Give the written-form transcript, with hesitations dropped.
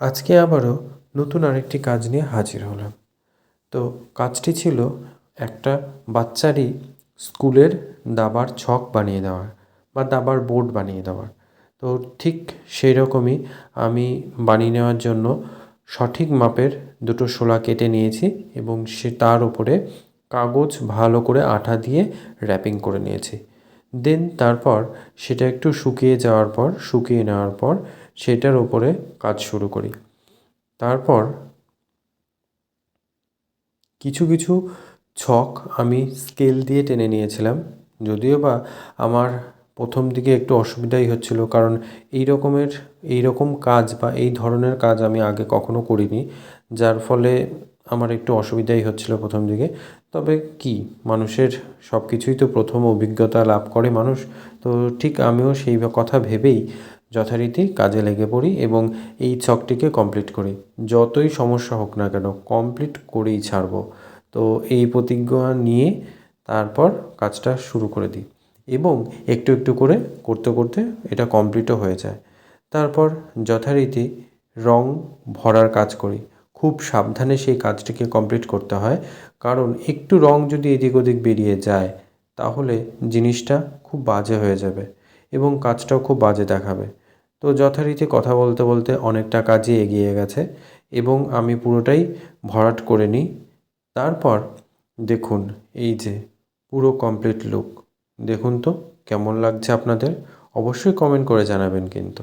আজকে আবারও নতুন আরেকটি কাজ নিয়ে হাজির হলাম। তো কাজটি ছিল একটা বাচ্চারই স্কুলের দাবার ছক বানিয়ে দেওয়ার বা দাবার বোর্ড বানিয়ে দেওয়ার। তো ঠিক সেই রকমই আমি বানিয়ে নেওয়ার জন্য সঠিক মাপের দুটো শোলা কেটে নিয়েছি এবং তার উপরে কাগজ ভালো করে আঠা দিয়ে র্যাপিং করে নিয়েছি। দেন তারপর সেটা একটু শুকিয়ে নেওয়ার পর সেটার উপরে কাজ শুরু করি। তারপর কিছু কিছু ছক আমি স্কেল দিয়ে টেনে নিয়েছিলাম, যদিও বা আমার প্রথম দিকে একটু অসুবিধাই হচ্ছিল, কারণ এই রকম কাজ বা এই ধরনের কাজ আমি আগে কখনো করিনি, যার ফলে আমার একটু অসুবিধাই হচ্ছিল প্রথম দিকে। তবে কি, মানুষের সব কিছুই তো প্রথম অভিজ্ঞতা লাভ করে মানুষ। তো ঠিক আমিও সেই কথা ভেবেই যথারীতি কাজে লেগে পড়ি এবং এই ছকটিকে কমপ্লিট করি। যতই সমস্যা হোক না কেন কমপ্লিট করেই ছাড়বো। তো এই প্রতিজ্ঞা নিয়ে তারপর কাজটা শুরু করে দিই এবং একটু একটু করে করতে করতে এটা কমপ্লিটও হয়ে যায়। তারপর যথারীতি রং ভরার কাজ করি। খুব সাবধানে সেই কাজটিকে কমপ্লিট করতে হয়, কারণ একটু রং যদি এদিক ওদিক বেরিয়ে যায় তাহলে জিনিসটা খুব বাজে হয়ে যাবে এবং কাজটাও খুব বাজে দেখাবে। তো যথারীতি কথা বলতে বলতে অনেকটা কাজই এগিয়ে গেছে এবং আমি পুরোটাই ভরাট করে নিই। তারপর দেখুন, এই যে পুরো কমপ্লিট লুক, দেখুন তো কেমন লাগছে আপনাদের? অবশ্যই কমেন্ট করে জানাবেন কিন্তু।